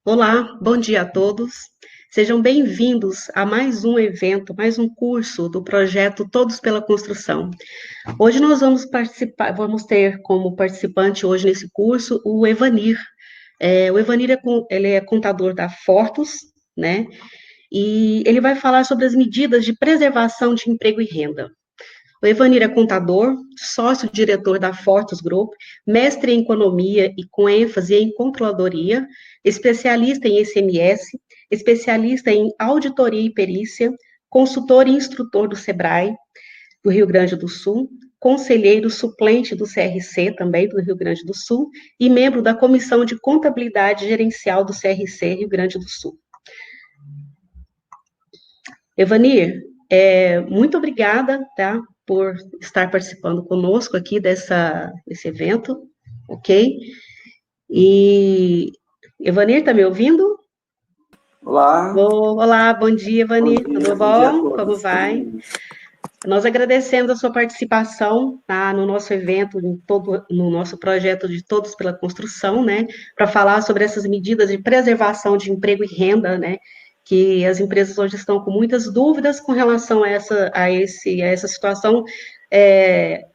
Olá, bom dia a todos. Sejam bem-vindos a mais um evento, mais um curso do projeto Todos pela Construção. Hoje nós vamos participar, vamos ter como participante hoje nesse curso o Evanir. O Evanir ele é contador da Fortus, né? E ele vai falar sobre as medidas de preservação de emprego e renda. O Evanir é contador, sócio-diretor da Fortus Group, mestre em economia e com ênfase em controladoria, especialista em ICMS, especialista em auditoria e perícia, consultor e instrutor do SEBRAE, do Rio Grande do Sul, conselheiro suplente do CRC, também do Rio Grande do Sul, e membro da Comissão de Contabilidade Gerencial do CRC Rio Grande do Sul. Evanir, muito obrigada, tá, por estar participando conosco aqui desse evento, ok? E, Evanir, está me ouvindo? Olá. Olá, bom dia, Evanir, tudo Bom dia a bom? Como todos. vai? Nós agradecemos a sua participação, tá, no nosso evento, no nosso projeto de Todos pela Construção, né, para falar sobre essas medidas de preservação de emprego e renda, né, que as empresas hoje estão com muitas dúvidas com relação a essa situação,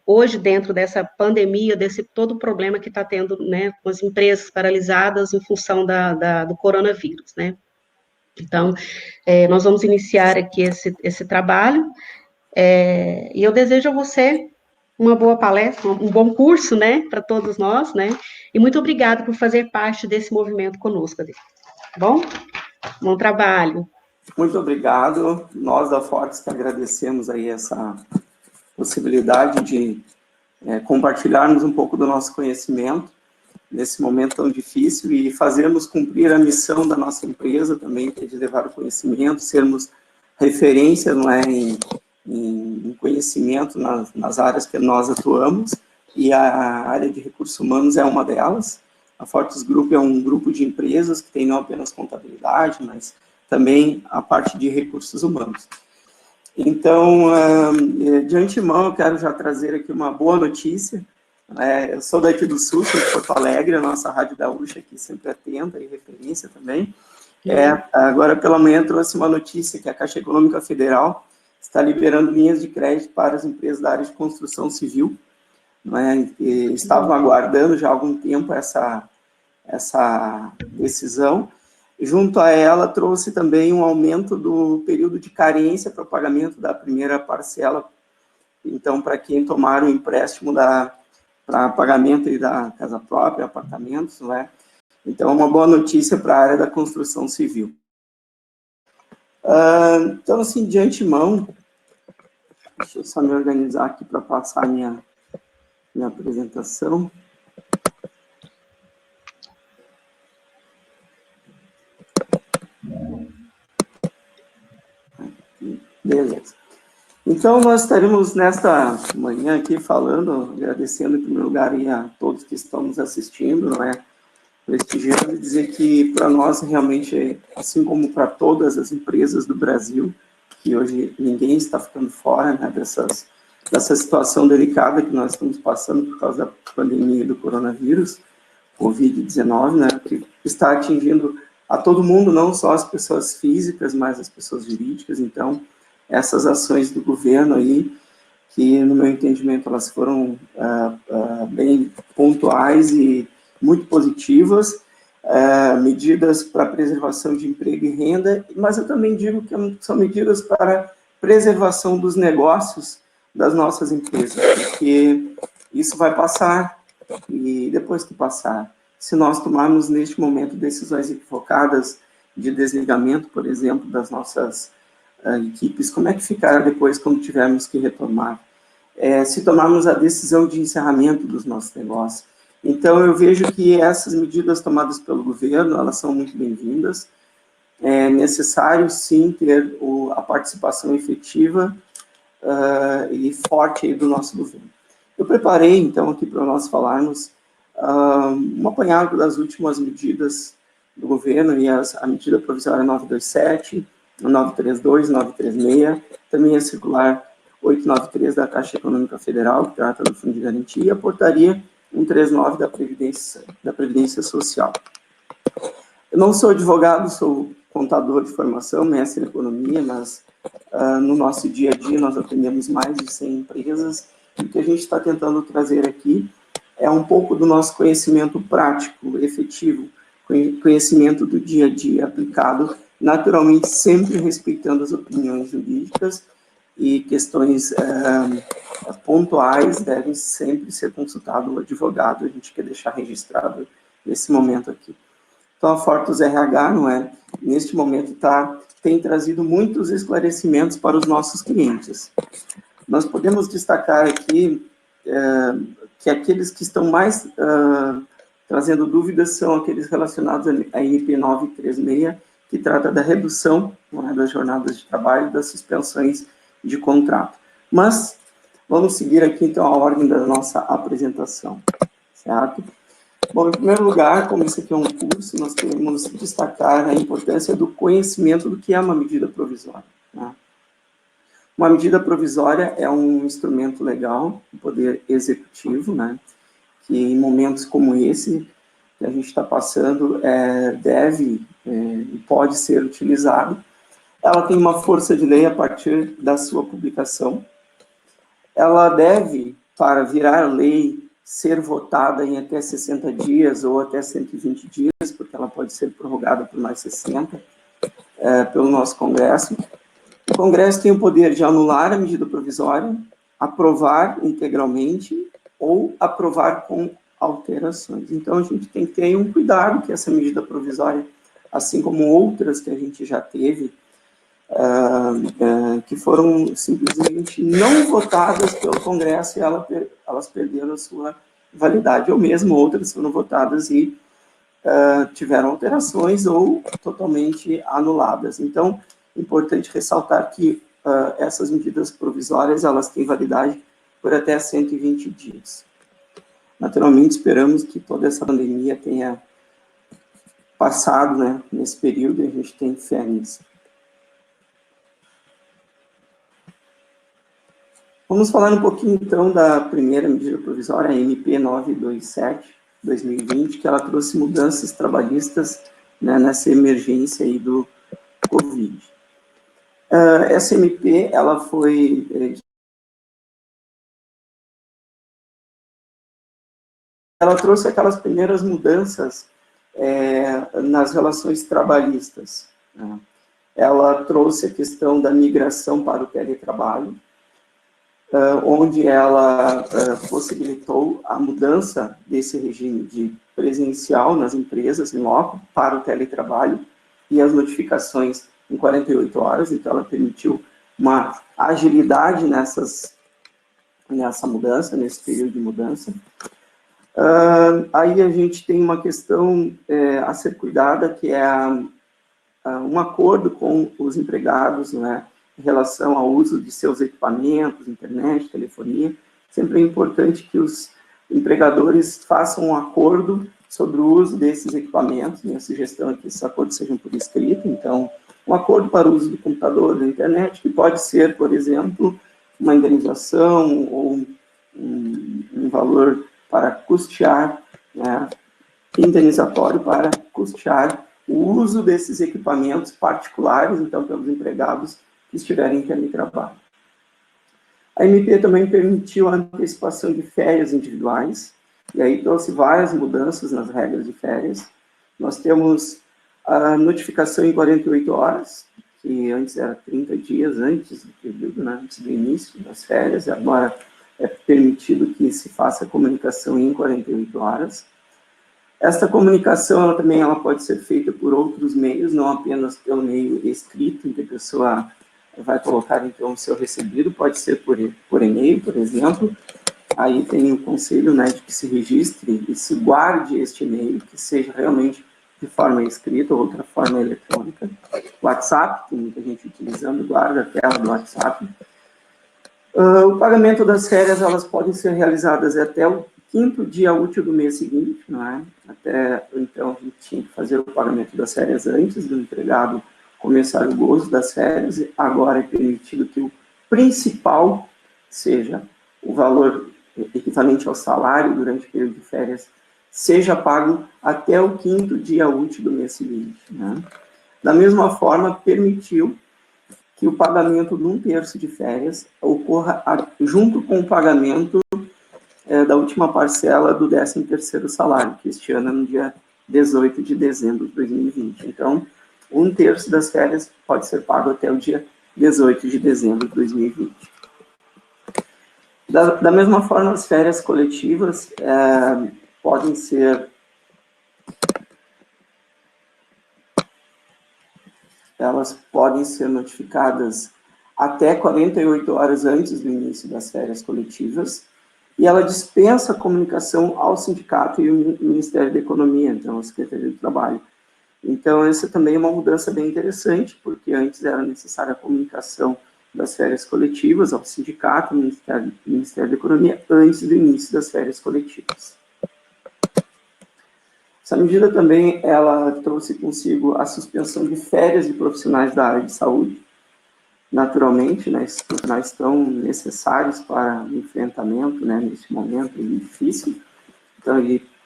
hoje dentro dessa pandemia, desse todo o problema que está tendo, né, com as empresas paralisadas em função do coronavírus, né. Então, nós vamos iniciar aqui esse trabalho, e eu desejo a você uma boa palestra, um bom curso, né, para todos nós, né, e muito obrigada por fazer parte desse movimento conosco, tá bom? Bom trabalho. Muito obrigado. Nós da Fortes que agradecemos aí essa possibilidade de compartilharmos um pouco do nosso conhecimento nesse momento tão difícil e fazermos cumprir a missão da nossa empresa também, que é de levar o conhecimento, sermos referência, não é, em conhecimento nas áreas que nós atuamos, e a área de recursos humanos é uma delas. A Fortes Group é um grupo de empresas que tem não apenas contabilidade, mas também a parte de recursos humanos. Então, de antemão, eu quero já trazer aqui uma boa notícia. Eu sou daqui do Sul, sou de Porto Alegre, a nossa Rádio Gaúcha aqui sempre atenta e referência também. Agora pela manhã trouxe uma notícia que a Caixa Econômica Federal está liberando linhas de crédito para as empresas da área de construção civil. Estavam aguardando já há algum tempo essa decisão. Junto a ela, trouxe também um aumento do período de carência para o pagamento da primeira parcela. Então, para quem tomar o empréstimo para pagamento da casa própria, apartamentos, não é? Então, uma boa notícia para a área da construção civil. Então, assim, de antemão, deixa eu só me organizar aqui para passar a minha apresentação. Beleza. Então, nós estaremos nesta manhã aqui falando, agradecendo em primeiro lugar a todos que estão nos assistindo, não é? Prestigiando e dizer que para nós realmente, assim como para todas as empresas do Brasil, que hoje ninguém está ficando fora, né, dessa situação delicada que nós estamos passando por causa da pandemia do coronavírus, Covid-19, né, que está atingindo a todo mundo, não só as pessoas físicas, mas as pessoas jurídicas. Então, essas ações do governo aí, que no meu entendimento elas foram bem pontuais e muito positivas, medidas para preservação de emprego e renda, mas eu também digo que são medidas para preservação dos negócios das nossas empresas, porque isso vai passar, e depois que passar, se nós tomarmos neste momento decisões equivocadas de desligamento, por exemplo, das nossas equipes, como é que ficará depois quando tivermos que retomar? Se tomarmos a decisão de encerramento dos nossos negócios. Então, eu vejo que essas medidas tomadas pelo governo, elas são muito bem-vindas. É necessário, sim, ter a participação efetiva e forte aí do nosso governo. Eu preparei, então, aqui para nós falarmos um apanhado das últimas medidas do governo, e a medida provisória 927, 932, 936, também a circular 893 da Caixa Econômica Federal, que trata do Fundo de Garantia, e a portaria 139 da Previdência Social. Eu não sou advogado, sou contador de formação, mestre em economia, mas no nosso dia a dia nós atendemos mais de 100 empresas, e o que a gente está tentando trazer aqui é um pouco do nosso conhecimento prático, efetivo, conhecimento do dia a dia aplicado, naturalmente sempre respeitando as opiniões jurídicas, e questões pontuais devem sempre ser consultado o advogado. A gente quer deixar registrado nesse momento aqui. Então, a Fortus RH, não é, neste momento tem trazido muitos esclarecimentos para os nossos clientes. Nós podemos destacar aqui que aqueles que estão mais trazendo dúvidas são aqueles relacionados à MP 936, que trata da redução, não é, das jornadas de trabalho, das suspensões de contrato. Mas vamos seguir aqui, então, a ordem da nossa apresentação, certo? Bom, em primeiro lugar, como isso aqui é um curso, nós queremos destacar a importância do conhecimento do que é uma medida provisória, né? Uma medida provisória é um instrumento legal do Poder Executivo, né, que em momentos como esse que a gente está passando, deve e pode ser utilizado. Ela tem uma força de lei a partir da sua publicação. Ela deve, para virar lei, ser votada em até 60 dias ou até 120 dias, porque ela pode ser prorrogada por mais 60, pelo nosso Congresso. O Congresso tem o poder de anular a medida provisória, aprovar integralmente ou aprovar com alterações. Então, a gente tem que ter um cuidado que essa medida provisória, assim como outras que a gente já teve, que foram simplesmente não votadas pelo Congresso e elas perderam a sua validade, ou mesmo outras foram votadas e tiveram alterações ou totalmente anuladas. Então, é importante ressaltar que essas medidas provisórias, elas têm validade por até 120 dias. Naturalmente, esperamos que toda essa pandemia tenha passado, né, nesse período, e a gente tem fé nisso. Vamos falar um pouquinho, então, da primeira medida provisória, a MP 927/2020, que ela trouxe mudanças trabalhistas, né, nessa emergência aí do Covid. Essa MP, ela foi... ela trouxe aquelas primeiras mudanças nas relações trabalhistas, né? Ela trouxe a questão da migração para o teletrabalho, onde ela possibilitou a mudança desse regime de presencial nas empresas, em loco, para o teletrabalho e as notificações em 48 horas, então ela permitiu uma agilidade nessa mudança, nesse período de mudança. Aí a gente tem uma questão a ser cuidada, que é um acordo com os empregados, né, em relação ao uso de seus equipamentos, internet, telefonia. Sempre é importante que os empregadores façam um acordo sobre o uso desses equipamentos. Minha sugestão é que esses acordos sejam por escrito. Então, um acordo para o uso do computador, da internet, que pode ser, por exemplo, uma indenização ou um valor para custear, né, indenizatório para custear o uso desses equipamentos particulares, então, pelos empregados que estiverem em teletrabalho. A MP também permitiu a antecipação de férias individuais, e aí trouxe várias mudanças nas regras de férias. Nós temos a notificação em 48 horas, que antes era 30 dias antes do período, né, antes do início das férias, agora é permitido que se faça a comunicação em 48 horas. Esta comunicação ela pode ser feita por outros meios, não apenas pelo meio escrito, em que a pessoa vai colocar, então, o seu recebido, pode ser por e-mail, por exemplo. Aí tem o conselho, né, de que se registre e se guarde este e-mail, que seja realmente de forma escrita ou outra forma eletrônica. WhatsApp, tem muita gente utilizando, guarda a tela do WhatsApp. O pagamento das férias, elas podem ser realizadas até o 5º dia útil do mês seguinte, não é? Até então, a gente tinha que fazer o pagamento das férias antes do empregado começar o gozo das férias. Agora é permitido que o principal seja o valor equivalente ao salário durante o período de férias seja pago até o 5º dia útil do mês seguinte, né? Da mesma forma, permitiu que o pagamento de 1/3 de férias ocorra junto com o pagamento da última parcela do 13º salário, que este ano é no dia 18 de dezembro de 2020. Então, 1/3 das férias pode ser pago até o dia 18 de dezembro de 2020. Da mesma forma, as férias coletivas podem ser notificadas até 48 horas antes do início das férias coletivas, e ela dispensa a comunicação ao sindicato e ao Ministério da Economia, então a Secretaria do Trabalho. Então, essa também é uma mudança bem interessante, porque antes era necessária a comunicação das férias coletivas ao sindicato e ao Ministério da Economia antes do início das férias coletivas. Essa medida também, ela trouxe consigo a suspensão de férias de profissionais da área de saúde. Naturalmente, né, esses profissionais estão necessários para o enfrentamento, né, nesse momento difícil. Então,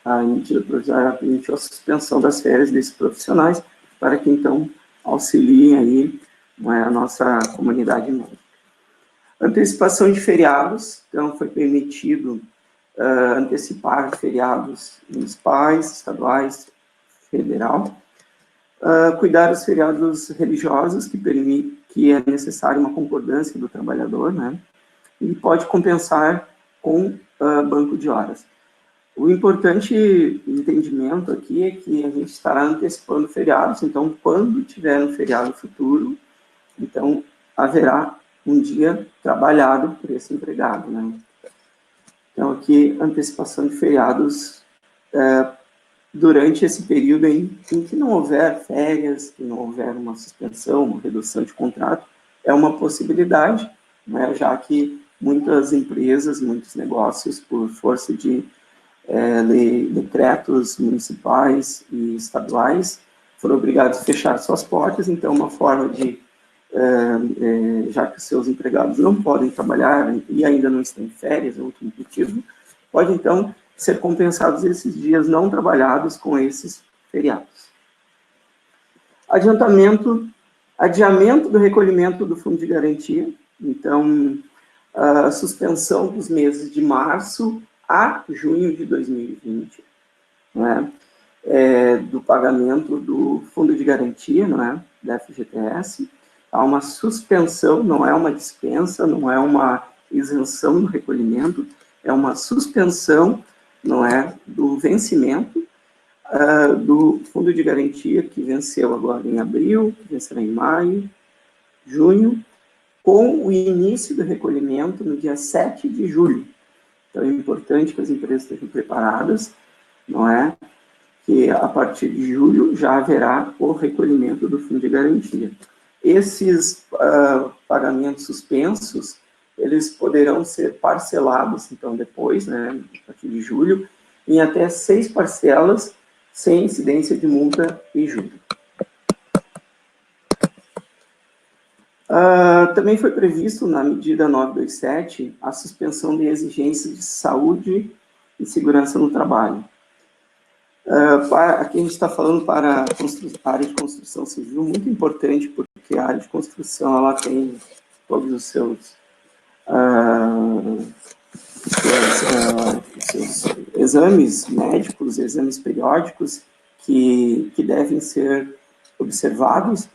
a medida provisória permitiu a suspensão das férias desses profissionais para que, então, auxiliem aí, né, a nossa comunidade médica. Antecipação de feriados, então, foi permitido antecipar feriados municipais, estaduais, federal. Cuidar dos feriados religiosos, que é necessário uma concordância do trabalhador, né? E pode compensar com banco de horas. O importante entendimento aqui é que a gente estará antecipando feriados, então, quando tiver um feriado futuro, então, haverá um dia trabalhado por esse empregado, né? Então, aqui, antecipação de feriados durante esse período em que não houver férias, que não houver uma suspensão, uma redução de contrato, é uma possibilidade, né, já que muitas empresas, muitos negócios, por força de decretos municipais e estaduais, foram obrigados a fechar suas portas. Então, uma forma de, já que seus empregados não podem trabalhar e ainda não estão em férias, é outro motivo, pode, então, ser compensados esses dias não trabalhados com esses feriados. Adiamento do recolhimento do fundo de garantia. Então, a suspensão dos meses de março a junho de 2020, né, do pagamento do fundo de garantia, né, da FGTS. Há uma suspensão, não é uma dispensa, não é uma isenção do recolhimento, é uma suspensão, não é, do vencimento do fundo de garantia, que venceu agora em abril, vencerá em maio, junho, com o início do recolhimento no dia 7 de julho. Então, é importante que as empresas estejam preparadas, não é? Que a partir de julho já haverá o recolhimento do fundo de garantia. Esses pagamentos suspensos, eles poderão ser parcelados, então, depois, né, a partir de julho, em até 6 parcelas, sem incidência de multa e juros. Também foi previsto, na medida 927, a suspensão de exigências de saúde e segurança no trabalho. Aqui a gente está falando para a área de construção civil, muito importante, porque a área de construção ela tem todos os seus exames médicos, exames periódicos que devem ser observados,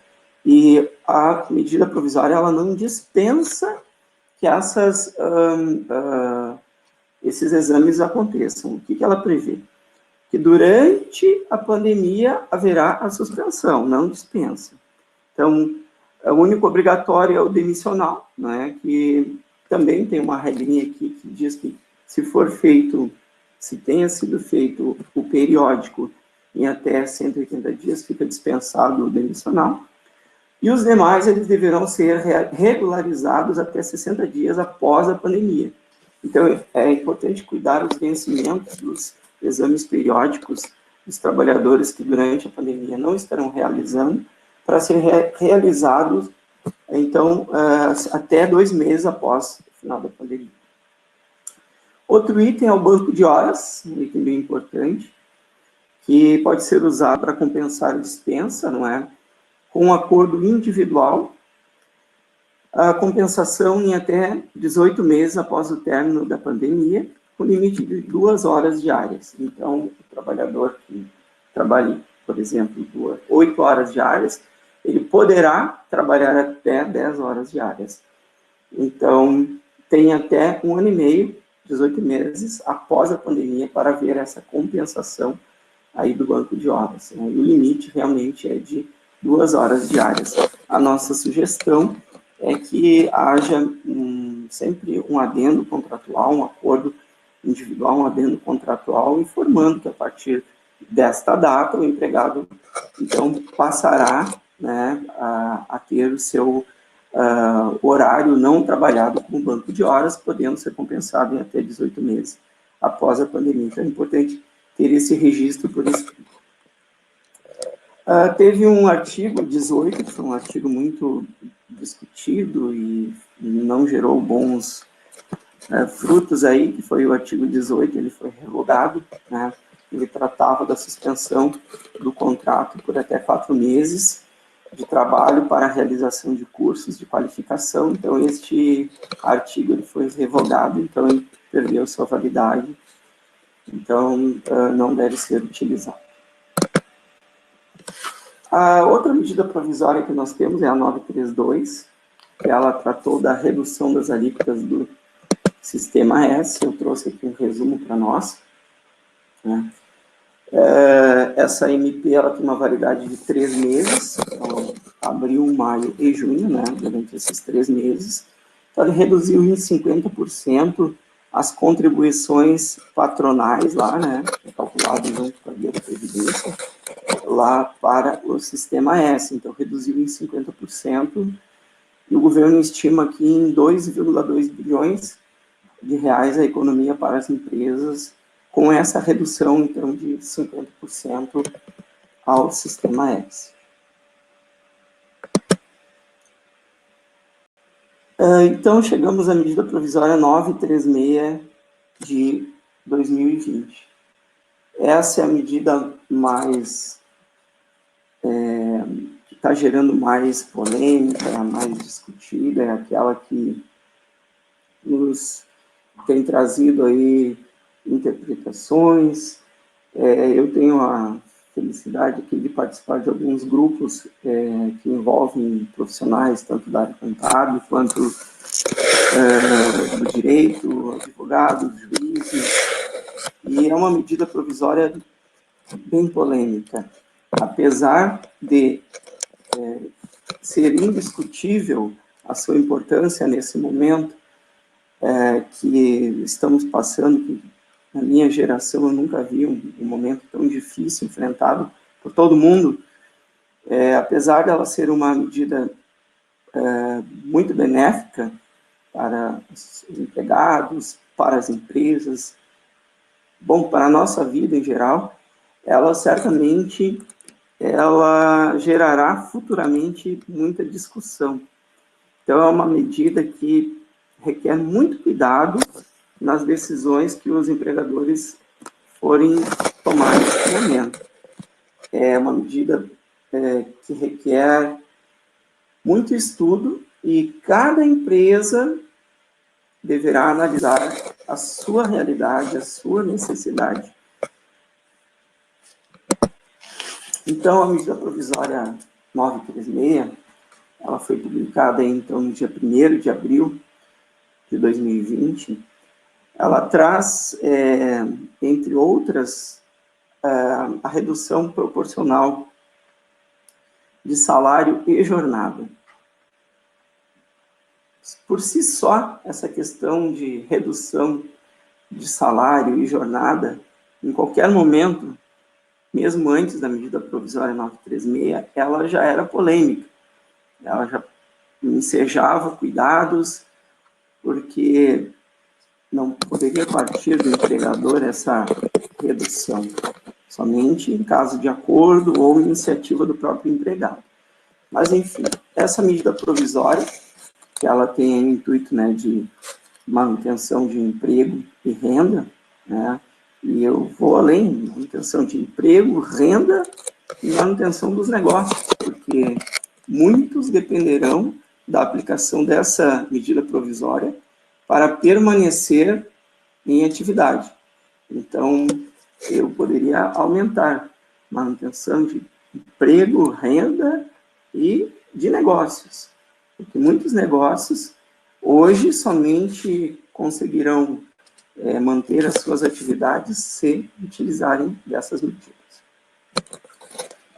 e a medida provisória ela não dispensa que esses exames aconteçam. O que ela prevê? Que durante a pandemia haverá a suspensão, não dispensa. Então, o único obrigatório é o demissional, né, que também tem uma regrinha aqui que diz que se tenha sido feito o periódico em até 180 dias, fica dispensado o demissional. E os demais, eles deverão ser regularizados até 60 dias após a pandemia. Então, é importante cuidar dos vencimentos dos exames periódicos dos trabalhadores que durante a pandemia não estarão realizando, para serem realizados, então, até 2 meses após o final da pandemia. Outro item é o banco de horas, um item bem importante. que pode ser usado para compensar a dispensa, não é? Com um acordo individual, a compensação em até 18 meses após o término da pandemia, com limite de 2 horas diárias. Então, o trabalhador que trabalhe, por exemplo, 8 horas diárias, ele poderá trabalhar até 10 horas diárias. Então, tem até 1 ano e meio, 18 meses, após a pandemia, para ver essa compensação aí do banco de horas, né? E o limite realmente é de 2 horas diárias. A nossa sugestão é que haja sempre um adendo contratual, um acordo individual, um adendo contratual, informando que a partir desta data o empregado, então, passará, né, a ter o seu horário não trabalhado com o banco de horas, podendo ser compensado em até 18 meses após a pandemia. Então, é importante ter esse registro por escrito. Teve um artigo 18, que foi um artigo muito discutido e não gerou bons frutos aí, que foi o artigo 18, ele foi revogado, né? Ele tratava da suspensão do contrato por até 4 meses de trabalho para a realização de cursos de qualificação. Então, este artigo ele foi revogado, então ele perdeu sua validade, então não deve ser utilizado. A outra medida provisória que nós temos é a 932, que ela tratou da redução das alíquotas do Sistema S. Eu trouxe aqui um resumo para nós, né? Essa MP ela tem uma validade de 3 meses, então, abril, maio e junho, né? Durante esses 3 meses. Então, ele reduziu em 50% as contribuições patronais lá, né? Calculado junto com a Guia da Previdência, lá para o Sistema S. Então, reduziu em 50%, e o governo estima que em 2,2 bilhões de reais a economia para as empresas, com essa redução, então, de 50% ao Sistema S. Então, chegamos à medida provisória 936 de 2020. Essa é a medida mais que está gerando mais polêmica, mais discutida, é aquela que nos tem trazido aí interpretações. Eu tenho a felicidade aqui de participar de alguns grupos que envolvem profissionais, tanto da área contábil quanto do direito, advogados, juízes, e é uma medida provisória bem polêmica. Apesar de ser indiscutível a sua importância nesse momento que estamos passando, que na minha geração eu nunca vi um momento tão difícil enfrentado por todo mundo, apesar dela ser uma medida muito benéfica para os empregados, para as empresas, bom, para a nossa vida em geral, ela certamente gerará futuramente muita discussão. Então, é uma medida que requer muito cuidado nas decisões que os empregadores forem tomar nesse momento. É uma medida que requer muito estudo e cada empresa deverá analisar a sua realidade, a sua necessidade. Então, a medida provisória 936, ela foi publicada, então, no dia 1º de abril de 2020. Ela traz, entre outras, a redução proporcional de salário e jornada. Por si só, essa questão de redução de salário e jornada, em qualquer momento, mesmo antes da medida provisória 936, ela já era polêmica. Ela já ensejava cuidados, porque não poderia partir do empregador essa redução, somente em caso de acordo ou iniciativa do próprio empregado. Mas, enfim, essa medida provisória, que ela tem o intuito, né, de manutenção de emprego e renda, né, E eu vou além, manutenção de emprego, renda e manutenção dos negócios, porque muitos dependerão da aplicação dessa medida provisória para permanecer em atividade. Então, eu poderia aumentar manutenção de emprego, renda e de negócios, porque muitos negócios hoje somente conseguirão manter as suas atividades se utilizarem dessas medidas.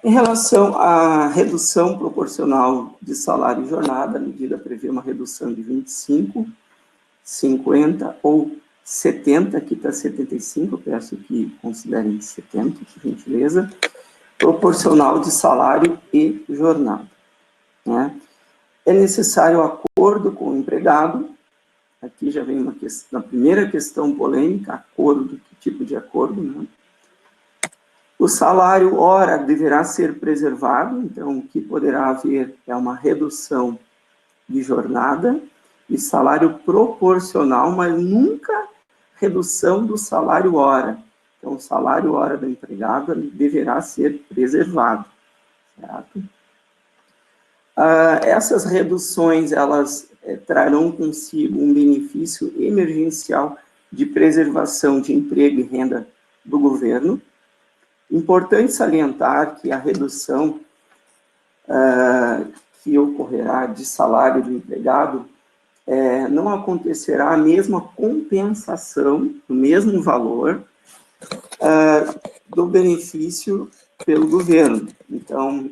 Em relação à redução proporcional de salário e jornada, a medida prevê uma redução de 25, 50 ou 70, aqui está 75, eu peço que considerem 70, por gentileza, proporcional de salário e jornada. Né? É necessário acordo com o empregado. Aqui já vem a primeira questão polêmica, acordo, que tipo de acordo, né? O salário hora deverá ser preservado, então o que poderá haver é uma redução de jornada e salário proporcional, mas nunca redução do salário hora. Então o salário hora do empregado deverá ser preservado, certo? Essas reduções, elas trarão consigo um benefício emergencial de preservação de emprego e renda do governo. Importante salientar que a redução que ocorrerá de salário do empregado não acontecerá a mesma compensação, o mesmo valor do benefício pelo governo. Então,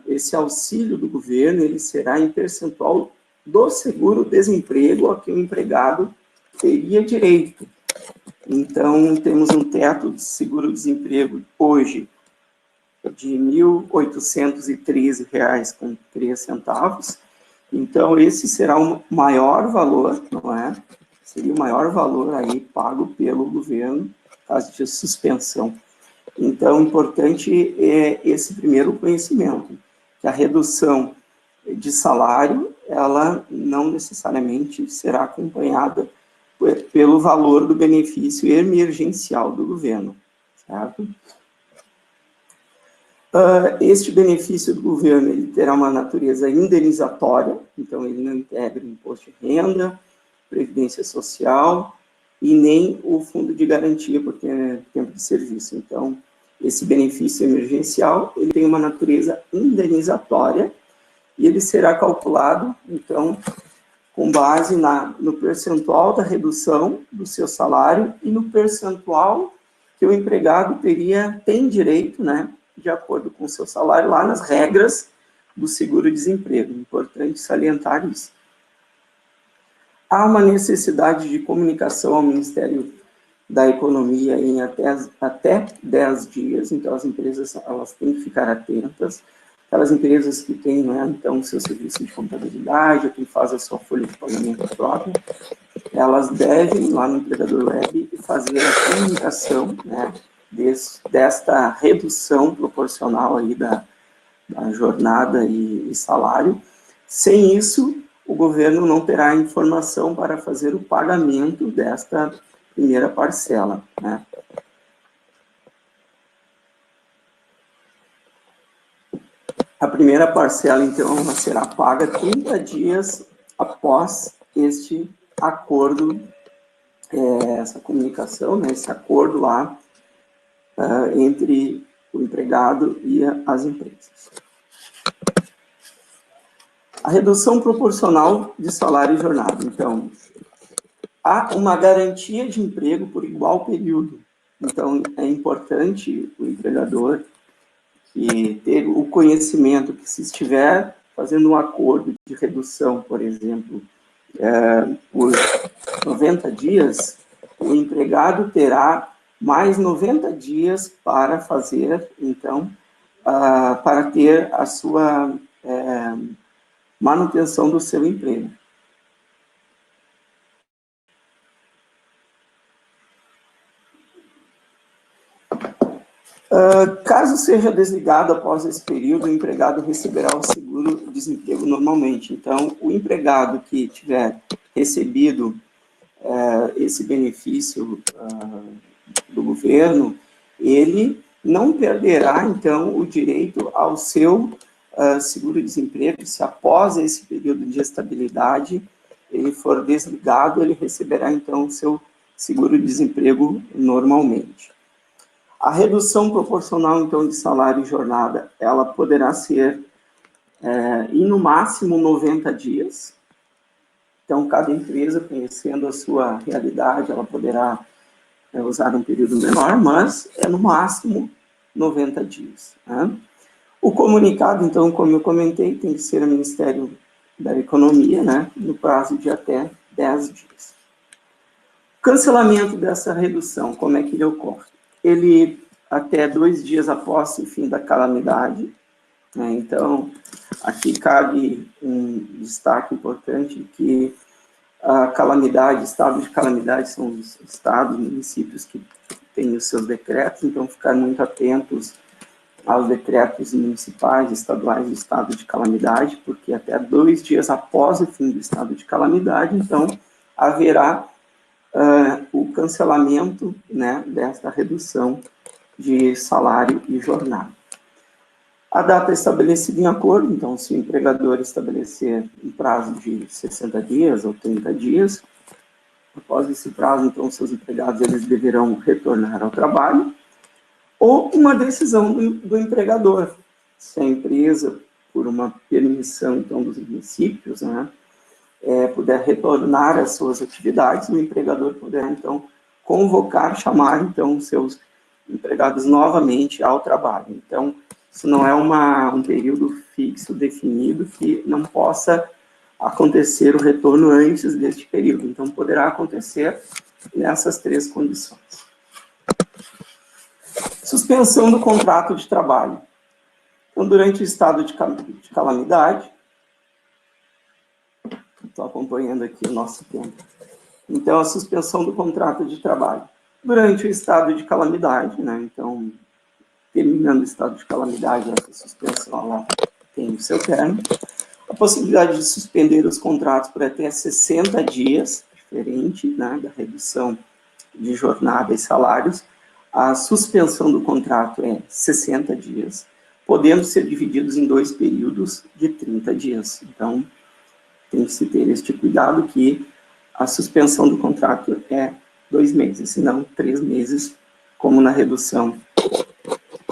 esse auxílio do governo ele será em percentual do seguro-desemprego a que o empregado teria direito. Então, temos um teto de seguro-desemprego hoje de R$ 1.813,03. Então, esse será o maior valor, não é? Seria o maior valor aí pago pelo governo, caso de suspensão. Então, importante é esse primeiro conhecimento, que a redução de salário, ela não necessariamente será acompanhada pelo valor do benefício emergencial do governo, certo? Este benefício do governo ele terá uma natureza indenizatória, então ele não integra o imposto de renda, previdência social e nem o fundo de garantia por tempo de serviço. Então, esse benefício emergencial ele tem uma natureza indenizatória e ele será calculado, então, com base no percentual da redução do seu salário e no percentual que o empregado tem direito, né, de acordo com o seu salário, lá nas regras do seguro-desemprego. Importante salientar isso. Há uma necessidade de comunicação ao Ministério da Economia em até 10 dias, então as empresas elas têm que ficar atentas. Aquelas empresas que têm, né, então, seu serviço de contabilidade, ou quem faz a sua folha de pagamento própria, elas devem, lá no Empregador Web, fazer a comunicação, né, desta redução proporcional aí da jornada e salário. Sem isso, o governo não terá informação para fazer o pagamento desta primeira parcela, né? A primeira parcela, então, ela será paga 30 dias após este acordo, essa comunicação, né, esse acordo lá entre o empregado e as empresas. A redução proporcional de salário e jornada. Então, há uma garantia de emprego por igual período. Então, é importante o empregador e ter o conhecimento que se estiver fazendo um acordo de redução, por exemplo, por 90 dias, o empregado terá mais 90 dias para fazer, então, para ter a sua manutenção do seu emprego. Caso seja desligado após esse período, o empregado receberá o seguro-desemprego normalmente. Então, o empregado que tiver recebido esse benefício do governo, ele não perderá, então, o direito ao seu seguro-desemprego, se após esse período de estabilidade ele for desligado, ele receberá, então, o seu seguro-desemprego normalmente. A redução proporcional, então, de salário e jornada, ela poderá ser em, no máximo, 90 dias. Então, cada empresa, conhecendo a sua realidade, ela poderá usar um período menor, mas é no máximo 90 dias. Né? O comunicado, então, como eu comentei, tem que ser ao Ministério da Economia, né, no prazo de até 10 dias. Cancelamento dessa redução, como é que ele ocorre? Ele, até 2 dias após o fim da calamidade, né, então, aqui cabe um destaque importante que a calamidade, estado de calamidade, são os estados, municípios que têm os seus decretos, então ficar muito atentos aos decretos municipais, estaduais do estado de calamidade, porque até 2 dias após o fim do estado de calamidade, então, haverá o cancelamento, né, desta redução de salário e jornada. A data é estabelecida em acordo, então, se o empregador estabelecer um prazo de 60 dias ou 30 dias, após esse prazo, então, seus empregados eles deverão retornar ao trabalho, ou uma decisão do empregador. Se a empresa, por uma permissão, então, dos municípios, né, puder retornar às suas atividades, o empregador poderá, então, convocar, chamar, então, os seus empregados novamente ao trabalho. Então, isso não é um período fixo, definido, que não possa acontecer o retorno antes deste período. Então, poderá acontecer nessas 3 condições. Suspensão do contrato de trabalho. Então, durante o estado de calamidade, estou acompanhando aqui o nosso tempo. Então, a suspensão do contrato de trabalho. Durante o estado de calamidade, né? Então, terminando o estado de calamidade, essa suspensão ela tem o seu termo. A possibilidade de suspender os contratos por até 60 dias, diferente, né, da redução de jornada e salários. A suspensão do contrato é 60 dias, podendo ser divididos em 2 períodos de 30 dias. Então, tem que se ter este cuidado que a suspensão do contrato é 2 meses, se não 3 meses, como na redução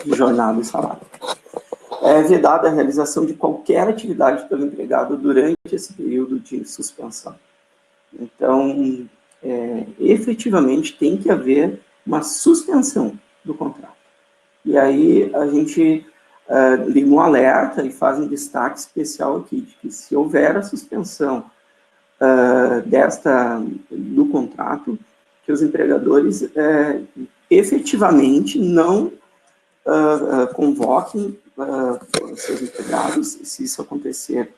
de jornada e salário. É vedada a realização de qualquer atividade pelo empregado durante esse período de suspensão. Então, efetivamente, tem que haver uma suspensão do contrato. E aí, a gente liga um alerta e faz um destaque especial aqui, de que se houver a suspensão do contrato, que os empregadores efetivamente não convoquem seus empregados, se isso acontecer,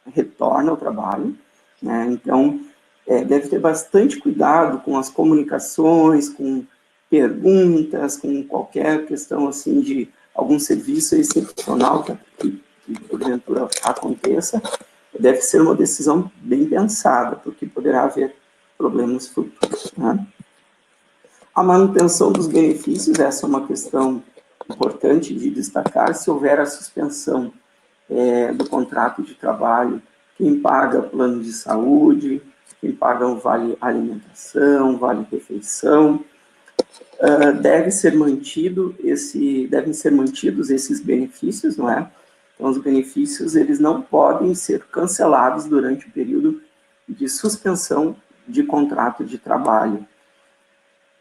retorna ao trabalho, né? Então, deve ter bastante cuidado com as comunicações, com perguntas, com qualquer questão assim de algum serviço excepcional que porventura aconteça. Deve ser uma decisão bem pensada, porque poderá haver problemas futuros, né? A manutenção dos benefícios, essa é uma questão importante de destacar. Se houver a suspensão do contrato de trabalho, quem paga plano de saúde, quem paga o vale alimentação, vale refeição, devem ser mantidos esses benefícios, não é? Então, os benefícios, eles não podem ser cancelados durante o período de suspensão de contrato de trabalho.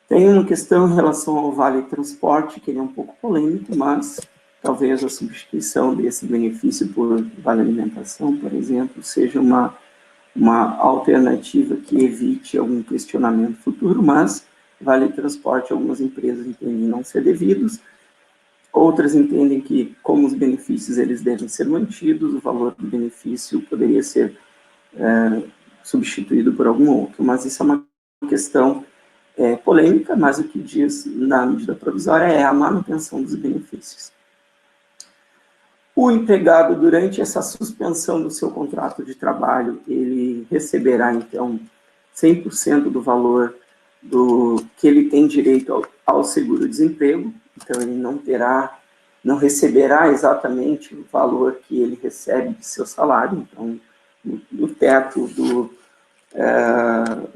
Tem uma questão em relação ao vale transporte, que ele é um pouco polêmico, mas talvez a substituição desse benefício por vale alimentação, por exemplo, seja uma alternativa que evite algum questionamento futuro, mas vale transporte, algumas empresas entendem não ser devidos, outras entendem que, como os benefícios eles devem ser mantidos, o valor do benefício poderia ser substituído por algum outro, mas isso é uma questão polêmica, mas o que diz na medida provisória é a manutenção dos benefícios. O empregado, durante essa suspensão do seu contrato de trabalho, ele receberá, então, 100% do valor do que ele tem direito ao seguro-desemprego, então ele não receberá exatamente o valor que ele recebe de seu salário, então o teto do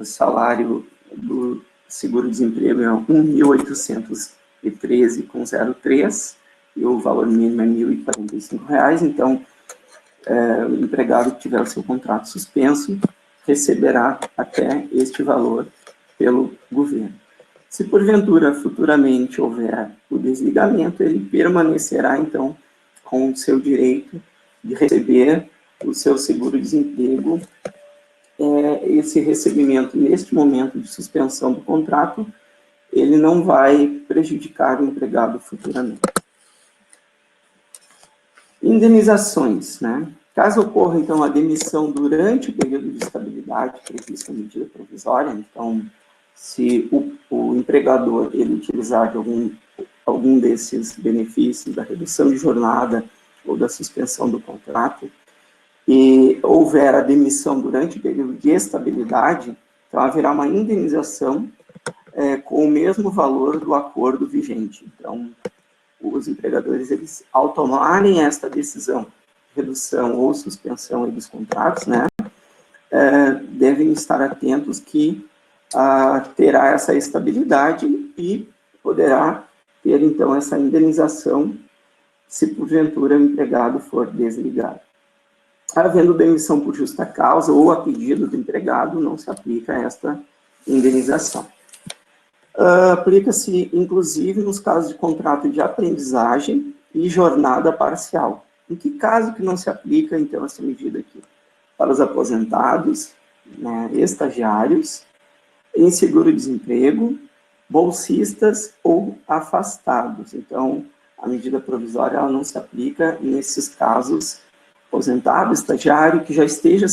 salário do seguro-desemprego é R$ 1.813,03 e o valor mínimo é R$ 1.045, então o empregado que tiver o seu contrato suspenso receberá até este valor pelo governo. Se porventura futuramente houver o desligamento, ele permanecerá então com o seu direito de receber o seu seguro-desemprego. Esse recebimento neste momento de suspensão do contrato, ele não vai prejudicar o empregado futuramente. Indenizações, né? Caso ocorra, então, a demissão durante o período de estabilidade previsto na medida provisória, então, se o empregador ele utilizar de algum desses benefícios, da redução de jornada ou da suspensão do contrato, e houver a demissão durante o período de estabilidade, então haverá uma indenização com o mesmo valor do acordo vigente. Então, os empregadores, eles, ao tomarem esta decisão, redução ou suspensão dos contratos, né, devem estar atentos que terá essa estabilidade e poderá ter, então, essa indenização se, porventura, o empregado for desligado. Havendo demissão por justa causa ou a pedido do empregado, não se aplica esta indenização. Aplica-se, inclusive, nos casos de contrato de aprendizagem e jornada parcial. Em que caso que não se aplica, então, essa medida aqui? Para os aposentados, né, estagiários, em seguro-desemprego, bolsistas ou afastados. Então, a medida provisória ela não se aplica nesses casos, aposentado, estagiário, que já esteja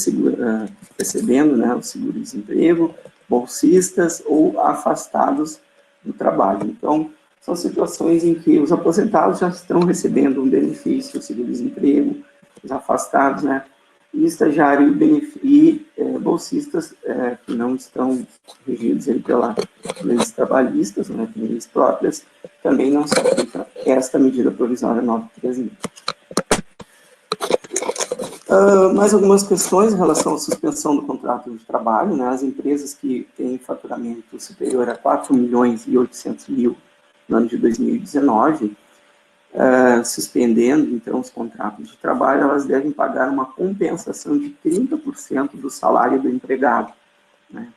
recebendo, né, o seguro-desemprego, bolsistas ou afastados do trabalho. Então, são situações em que os aposentados já estão recebendo um benefício, o seguro-desemprego, os afastados, né, e estagiário e bolsistas que não estão regidos aí pelas leis trabalhistas, né, leis próprias, também não se aplica esta medida provisória 936. Mais algumas questões em relação à suspensão do contrato de trabalho, né? As empresas que têm faturamento superior a 4.800.000 no ano de 2019, suspendendo, então, os contratos de trabalho, elas devem pagar uma compensação de 30% do salário do empregado, né?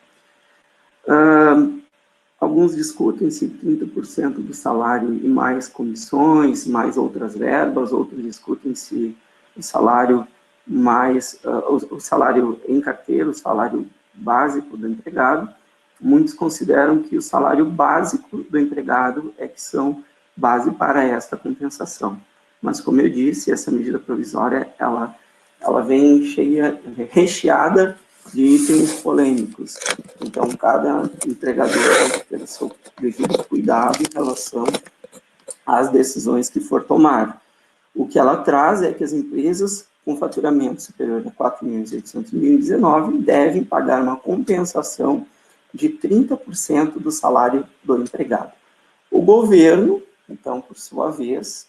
Alguns discutem se 30% do salário e mais comissões, mais outras verbas, outros discutem se o salário mais o salário em carteira, o salário básico do empregado. Muitos consideram que o salário básico do empregado é que são base para esta compensação. Mas, como eu disse, essa medida provisória, ela vem recheada de itens polêmicos. Então, cada empregador tem que ter o seu devido cuidado em relação às decisões que for tomar. O que ela traz é que as empresas com faturamento superior a 4.800.019 devem pagar uma compensação de 30% do salário do empregado. O governo, então, por sua vez,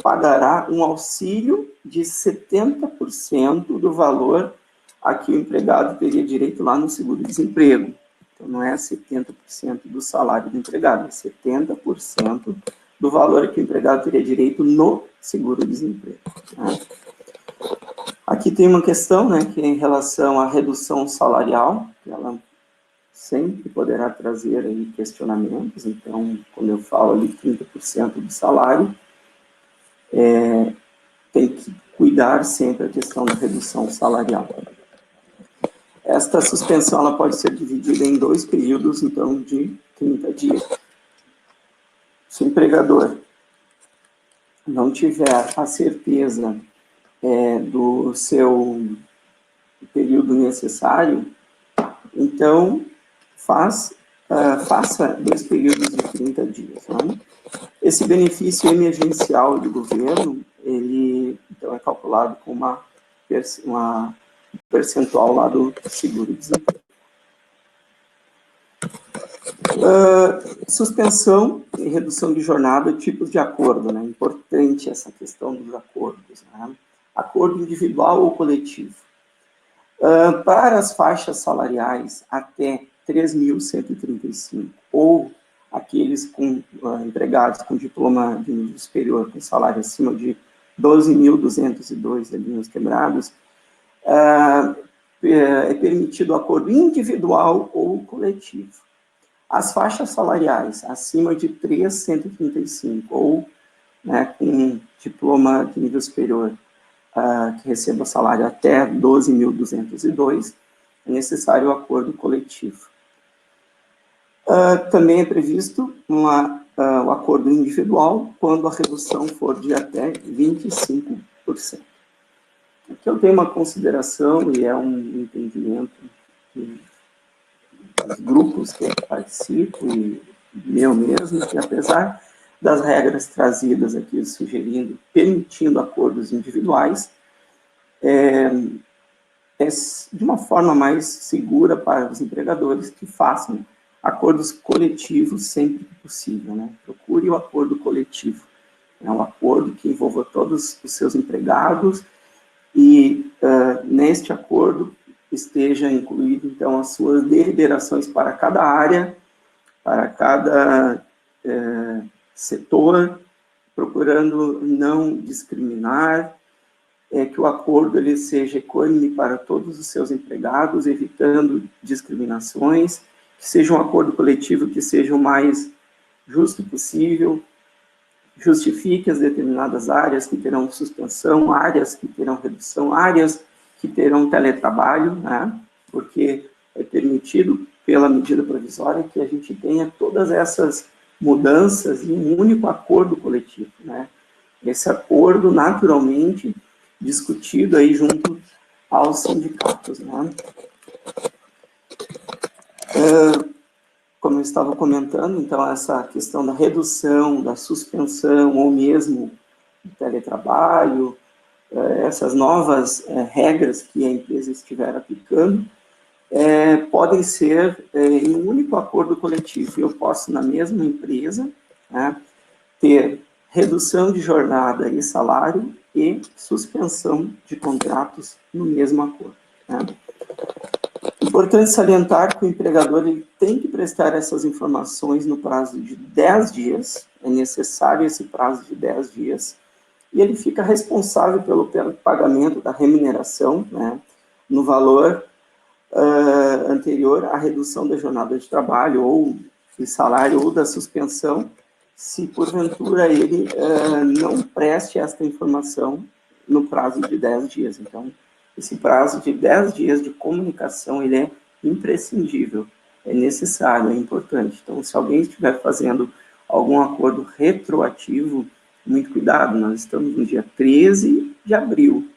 pagará um auxílio de 70% do valor a que o empregado teria direito lá no seguro-desemprego. Então, não é 70% do salário do empregado, é 70% do valor que o empregado teria direito no seguro-desemprego. Né? Aqui tem uma questão, né, que é em relação à redução salarial, que ela sempre poderá trazer aí questionamentos. Então, quando eu falo ali 30% do salário, tem que cuidar sempre a questão da redução salarial. Esta suspensão ela pode ser dividida em 2 períodos, então, de 30 dias. Se o empregador não tiver a certeza do seu período necessário, então faça 2 períodos de 30 dias. Né? Esse benefício emergencial do governo, ele então é calculado com uma percentual lá do seguro-desemprego. Suspensão e redução de jornada, tipos de acordo, né? Importante essa questão dos acordos, né? Acordo individual ou coletivo. Para as faixas salariais até 3.135 ou aqueles com empregados com diploma de nível superior com salário acima de 12.202 linhas quebrados, é permitido acordo individual ou coletivo. As faixas salariais acima de 3.135 ou, né, com diploma de nível superior que receba salário até 12.202, é necessário o acordo coletivo. Também é previsto o acordo individual quando a redução for de até 25%. Aqui eu tenho uma consideração e é um entendimento dos grupos que eu participo e meu mesmo, que apesar das regras trazidas aqui, sugerindo, permitindo acordos individuais, é de uma forma mais segura para os empregadores que façam acordos coletivos sempre que possível, né? Procure o acordo coletivo. É um acordo que envolva todos os seus empregados e, neste acordo, esteja incluído, então, as suas deliberações para cada área, para cada setor, procurando não discriminar, que o acordo ele seja equânime para todos os seus empregados, evitando discriminações, que seja um acordo coletivo que seja o mais justo possível, justifique as determinadas áreas que terão suspensão, áreas que terão redução, áreas que terão teletrabalho, né? Porque é permitido pela medida provisória que a gente tenha todas essas mudanças em um único acordo coletivo, né? Esse acordo, naturalmente, discutido aí junto aos sindicatos, né? Como eu estava comentando, então, essa questão da redução, da suspensão, ou mesmo do teletrabalho, essas novas regras que a empresa estiver aplicando, podem ser em um único acordo coletivo. Eu posso, na mesma empresa, né, ter redução de jornada e salário e suspensão de contratos no mesmo acordo, né? Importante salientar que o empregador ele tem que prestar essas informações no prazo de 10 dias, é necessário esse prazo de 10 dias, e ele fica responsável pelo pagamento da remuneração, né, no valor anterior à redução da jornada de trabalho, ou de salário, ou da suspensão, se porventura ele não preste esta informação no prazo de 10 dias. Então, esse prazo de 10 dias de comunicação, ele é imprescindível, é necessário, é importante. Então, se alguém estiver fazendo algum acordo retroativo, muito cuidado, nós estamos no dia 13 de abril,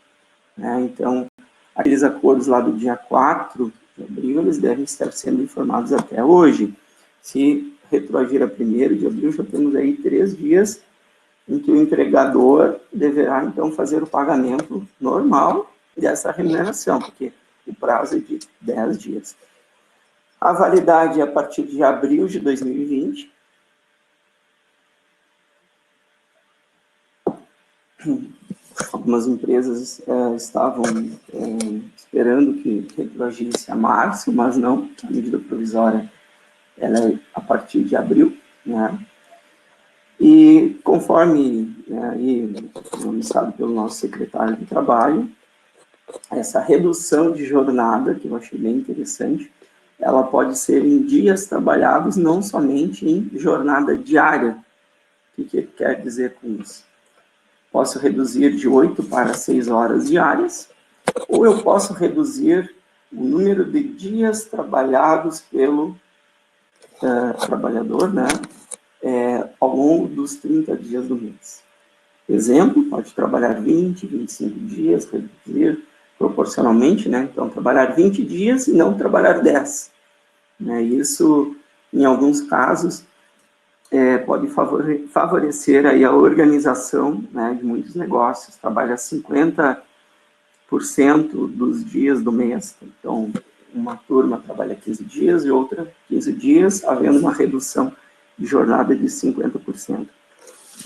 né? Então, aqueles acordos lá do dia 4 de abril, eles devem estar sendo informados até hoje. Se retroagir a 1º de abril, já temos aí 3 dias em que o empregador deverá, então, fazer o pagamento normal dessa remuneração, porque o prazo é de 10 dias. A validade é a partir de abril de 2020. Algumas empresas estavam esperando que retroagisse a março, mas não, a medida provisória ela é a partir de abril, né? E conforme anunciado pelo nosso secretário de Trabalho, essa redução de jornada, que eu achei bem interessante, ela pode ser em dias trabalhados, não somente em jornada diária. O que quer dizer com isso? Posso reduzir de 8 para 6 horas diárias, ou eu posso reduzir o número de dias trabalhados pelo trabalhador, né, ao longo dos 30 dias do mês. Exemplo, pode trabalhar 20, 25 dias, reduzir proporcionalmente, né? Então, trabalhar 20 dias e não trabalhar 10. Né? Isso, em alguns casos, pode favorecer aí a organização, né, de muitos negócios. Trabalha 50% dos dias do mês. Então, uma turma trabalha 15 dias e outra 15 dias, havendo uma redução de jornada de 50%.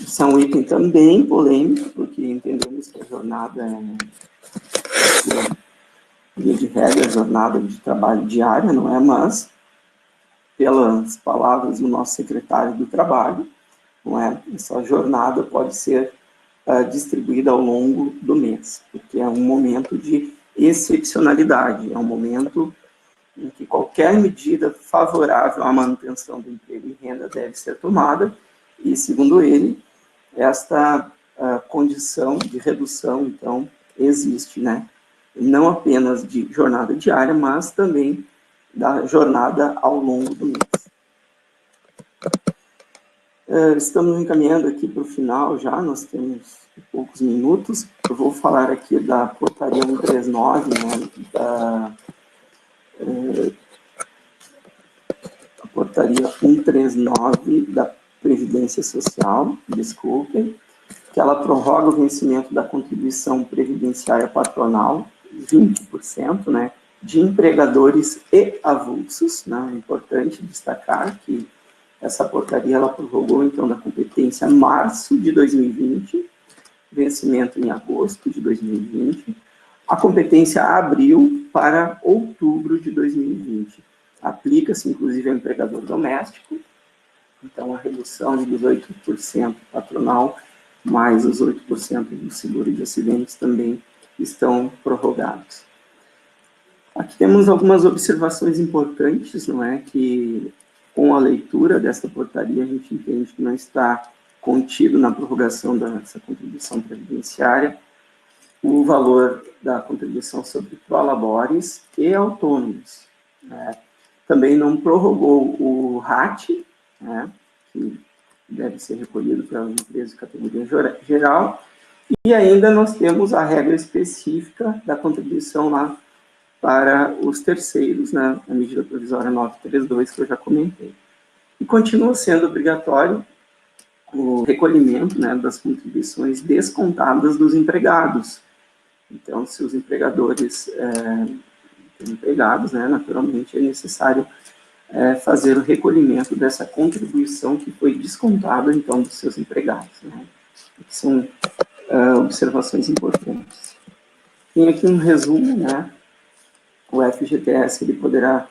Isso é um item também polêmico, porque entendemos que a jornada via de regra, jornada de trabalho diária, não é? Mas, pelas palavras do nosso secretário do Trabalho, não é? Essa jornada pode ser distribuída ao longo do mês, porque é um momento de excepcionalidade, é um momento em que qualquer medida favorável à manutenção do emprego e renda deve ser tomada, e, segundo ele, esta condição de redução, então, existe, né? Não apenas de jornada diária, mas também da jornada ao longo do mês. Estamos encaminhando aqui para o final já, nós temos poucos minutos. Eu vou falar aqui da portaria 139, né, a portaria 139 da Previdência Social, desculpem, que ela prorroga o vencimento da contribuição previdenciária patronal, 20%, né, de empregadores e avulsos, né, é importante destacar que essa portaria ela prorrogou, então, da competência março de 2020, vencimento em agosto de 2020. A competência abriu para outubro de 2020. Aplica-se, inclusive, ao empregador doméstico. Então, a redução dos 8% patronal, mais os 8% do seguro de acidentes também estão prorrogados. Aqui temos algumas observações importantes, não é? Que com a leitura dessa portaria, a gente entende que não está contido na prorrogação dessa contribuição previdenciária o valor da contribuição sobre prolabores e autônomos, né? Também não prorrogou o RAT, né, que deve ser recolhido pelas empresas de categoria geral, e ainda nós temos a regra específica da contribuição lá para os terceiros, né, a medida provisória 932, que eu já comentei. E continua sendo obrigatório o recolhimento, né, das contribuições descontadas dos empregados. Então, se os empregadores têm empregados, né, naturalmente é necessário fazer o recolhimento dessa contribuição que foi descontada, então, dos seus empregados, né. São observações importantes. Tem aqui um resumo, né. O FGTS ele poderá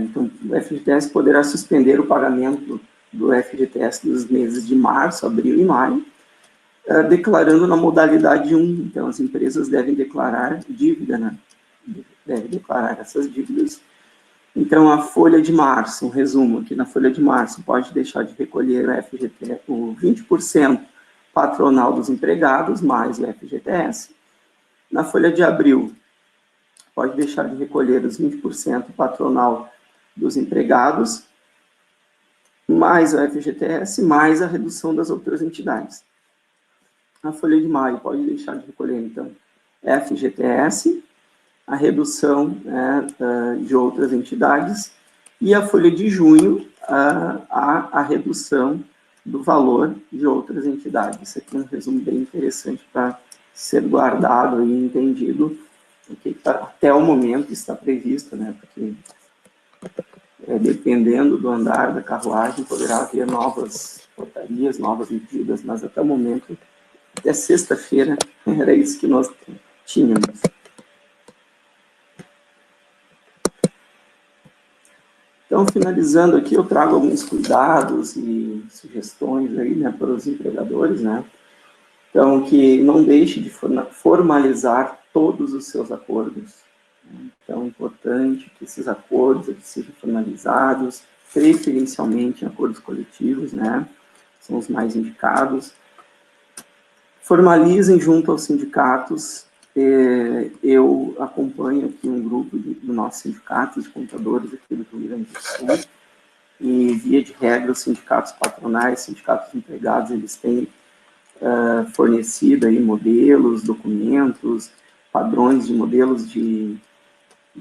então, o FGTS poderá suspender o pagamento do FGTS dos meses de março, abril e maio, declarando na modalidade 1. Então, as empresas devem declarar dívida, né? Devem declarar essas dívidas. Então, a folha de março, um resumo aqui, na folha de março, pode deixar de recolher o FGTS, o 20% patronal dos empregados, mais o FGTS. Na folha de abril, pode deixar de recolher os 20% patronal dos empregados, mais o FGTS, mais a redução das outras entidades. A folha de maio pode deixar de recolher, então, FGTS, a redução de outras entidades, e a folha de junho, a redução do valor de outras entidades. Isso aqui é um resumo bem interessante para ser guardado e entendido o que até o momento está previsto, né? Porque dependendo do andar da carruagem, poderá haver novas portarias, novas medidas, mas até o momento, até sexta-feira, era isso que nós tínhamos. Então, finalizando aqui, eu trago alguns cuidados e sugestões aí, né, para os empregadores, né? Então, que não deixe de formalizar todos os seus acordos. Então, é importante que esses acordos sejam formalizados, preferencialmente em acordos coletivos, né? São os mais indicados. Formalizem junto aos sindicatos. Eu acompanho aqui um grupo do nosso sindicato de contadores aqui do Rio Grande do Sul, e, via de regra, os sindicatos patronais, sindicatos empregados, eles têm fornecido aí modelos, documentos, padrões de modelos de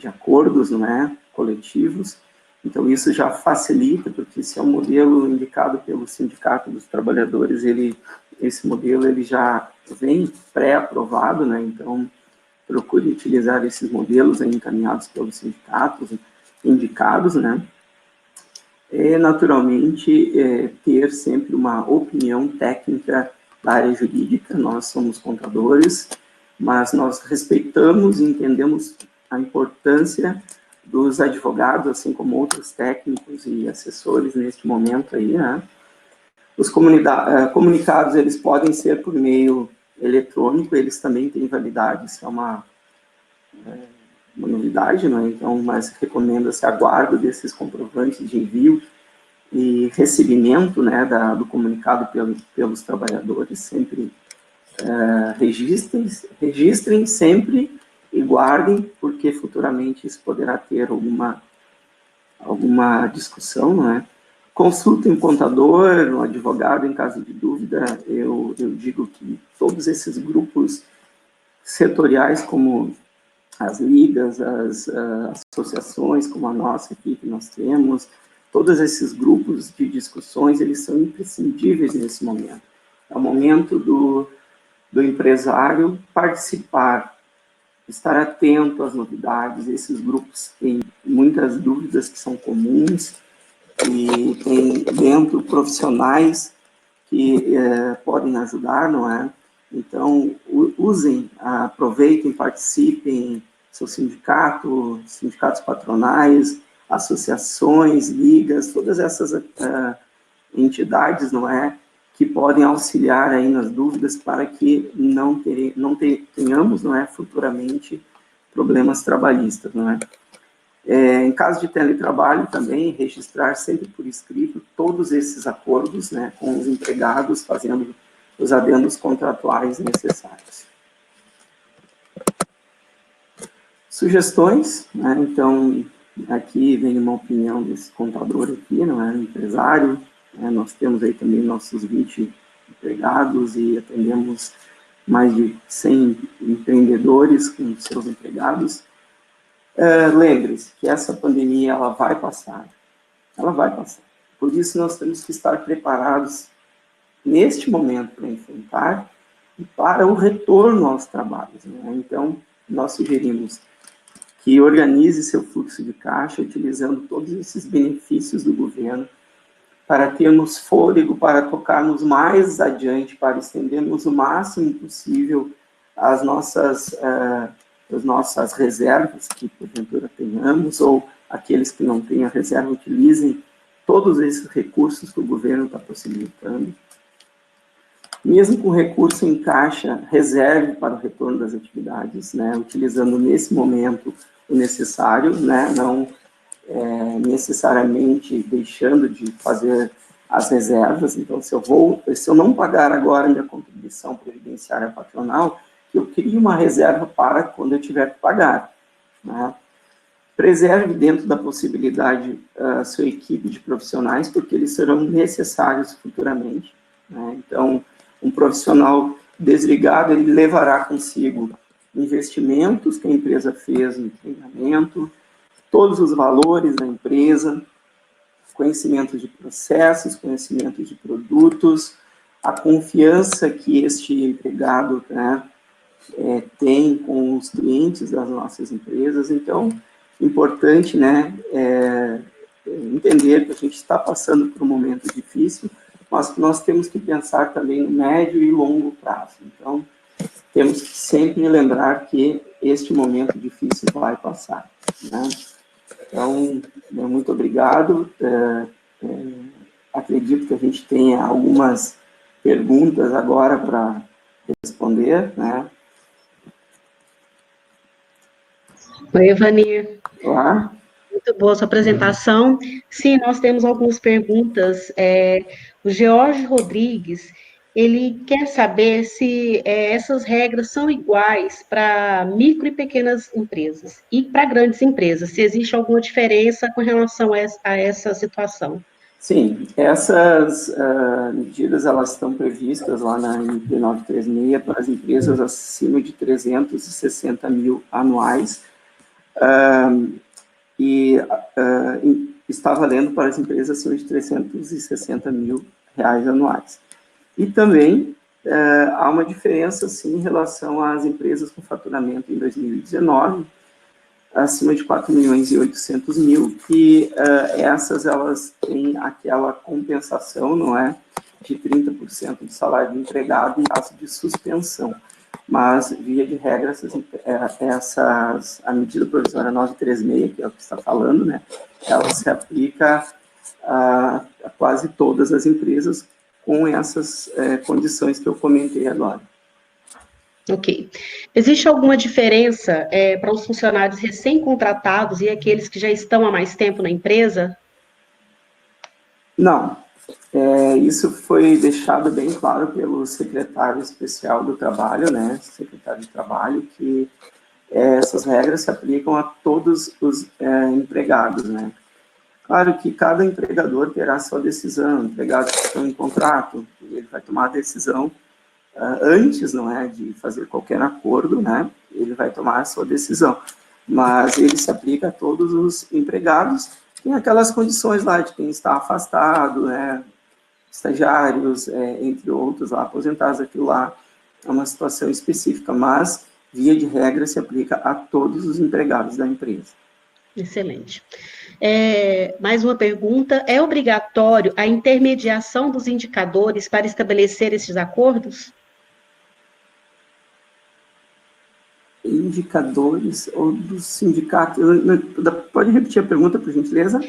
acordos, não é, coletivos. Então, isso já facilita, porque se é um modelo indicado pelo Sindicato dos Trabalhadores, esse modelo ele já vem pré-aprovado, né? Então, procure utilizar esses modelos aí encaminhados pelos sindicatos, indicados, né? E, naturalmente, ter sempre uma opinião técnica da área jurídica. Nós somos contadores, mas nós respeitamos e entendemos a importância dos advogados, assim como outros técnicos e assessores neste momento aí, né? Os comunicados, eles podem ser por meio eletrônico, eles também têm validade, isso é uma novidade, né? Então, mas recomenda-se a guarda desses comprovantes de envio e recebimento, né, do comunicado pelos trabalhadores. Sempre registrem sempre e guardem, porque futuramente isso poderá ter alguma discussão, não é? Consultem um contador, um advogado em caso de dúvida. Eu digo que todos esses grupos setoriais, como as ligas, as associações, como a nossa aqui que nós temos, todos esses grupos de discussões, eles são imprescindíveis nesse momento. É o momento do empresário participar, estar atento às novidades. Esses grupos têm muitas dúvidas que são comuns e tem dentro profissionais que podem ajudar, não é? Então, usem, aproveitem, participem, seu sindicato, sindicatos patronais, associações, ligas, todas essas entidades, não é, que podem auxiliar aí nas dúvidas para que não tenhamos, não é, futuramente problemas trabalhistas, não é? Em caso de teletrabalho também, registrar sempre por escrito todos esses acordos, né, com os empregados, fazendo os adendos contratuais necessários. Sugestões, né? Então, aqui vem uma opinião desse contador aqui, não é, empresário, né? Nós temos aí também nossos 20 empregados e atendemos mais de 100 empreendedores com seus empregados. Lembre-se que essa pandemia ela vai passar. Por isso nós temos que estar preparados neste momento para enfrentar e para o retorno aos trabalhos, né? Então, nós sugerimos que organize seu fluxo de caixa utilizando todos esses benefícios do governo para termos fôlego, para tocarmos mais adiante, para estendermos o máximo possível as nossas reservas que porventura tenhamos, ou aqueles que não têm a reserva utilizem todos esses recursos que o governo está possibilitando. Mesmo com recurso em caixa, reserve para o retorno das atividades, né, utilizando nesse momento o necessário, né, não necessariamente deixando de fazer as reservas. Então, se eu não pagar agora minha contribuição previdenciária patronal, eu crio uma reserva para quando eu tiver que pagar, né? Preserve dentro da possibilidade a sua equipe de profissionais, porque eles serão necessários futuramente, né? Então, um profissional desligado, ele levará consigo investimentos que a empresa fez no treinamento, todos os valores da empresa, conhecimento de processos, conhecimento de produtos, a confiança que este empregado, né, tem com os clientes das nossas empresas. Então, importante, né, entender que a gente está passando por um momento difícil, mas que nós temos que pensar também no médio e longo prazo. Então, temos que sempre lembrar que este momento difícil vai passar, né? Então, muito obrigado. Acredito que a gente tenha algumas perguntas agora para responder, né? Oi, Evanir. Olá. Muito boa a sua apresentação. Sim, nós temos algumas perguntas. O George Rodrigues, ele quer saber se essas regras são iguais para micro e pequenas empresas e para grandes empresas, se existe alguma diferença com relação a essa situação. Sim, essas medidas elas estão previstas lá na MP 936 para as empresas acima de 360 mil anuais, e está valendo para as empresas acima de 360 mil reais anuais. E também há uma diferença, sim, em relação às empresas com faturamento em 2019, acima de 4 milhões e 800 mil, que essas, elas têm aquela compensação, não é, de 30% do salário do empregado em caso de suspensão. Mas, via de regra, a medida provisória 936, que é o que está falando, né, ela se aplica a quase todas as empresas com essas condições que eu comentei agora. Ok. Existe alguma diferença para os funcionários recém-contratados e aqueles que já estão há mais tempo na empresa? Não. Isso foi deixado bem claro pelo secretário especial do trabalho, né, secretário de trabalho, que essas regras se aplicam a todos os empregados, né. Claro que cada empregador terá sua decisão, empregados que estão em contrato, ele vai tomar a decisão antes, não é, de fazer qualquer acordo, né, ele vai tomar a sua decisão, mas ele se aplica a todos os empregados, tem aquelas condições lá de quem está afastado, né, estagiários, entre outros, lá, aposentados, aquilo lá é uma situação específica, mas, via de regra, se aplica a todos os empregados da empresa. Excelente. Mais uma pergunta: é obrigatório a intermediação dos indicadores para estabelecer esses acordos? Indicadores ou do sindicato? Pode repetir a pergunta, por gentileza?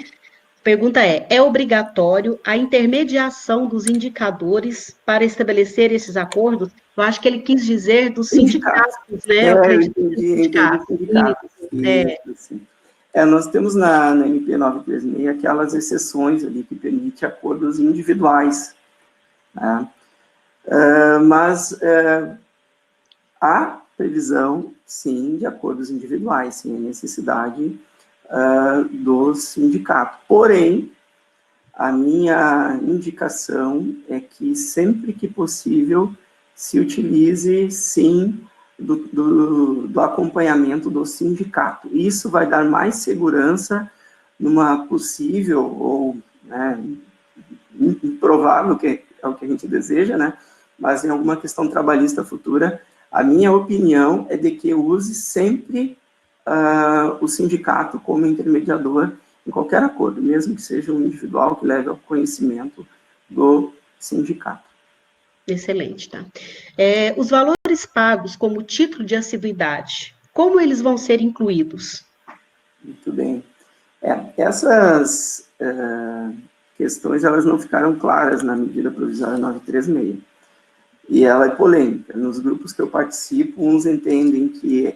Pergunta é obrigatório a intermediação dos indicadores para estabelecer esses acordos? Eu acho que ele quis dizer dos sindicatos, né? Eu entendi sindicatos. Isso. Nós temos na MP 936 aquelas exceções ali que permitem acordos individuais, né? Mas há previsão, sim, de acordos individuais, sim, a necessidade do sindicato. Porém, a minha indicação é que sempre que possível se utilize, sim, do acompanhamento do sindicato. Isso vai dar mais segurança numa possível ou, né, improvável, que é o que a gente deseja, né, mas em alguma questão trabalhista futura, a minha opinião é de que use sempre o sindicato como intermediador em qualquer acordo, mesmo que seja um individual que leve ao conhecimento do sindicato. Excelente, tá? Os valores pagos como título de assiduidade, como eles vão ser incluídos? Muito bem. Essas questões, elas não ficaram claras na medida provisória 936. E ela é polêmica. Nos grupos que eu participo, uns entendem que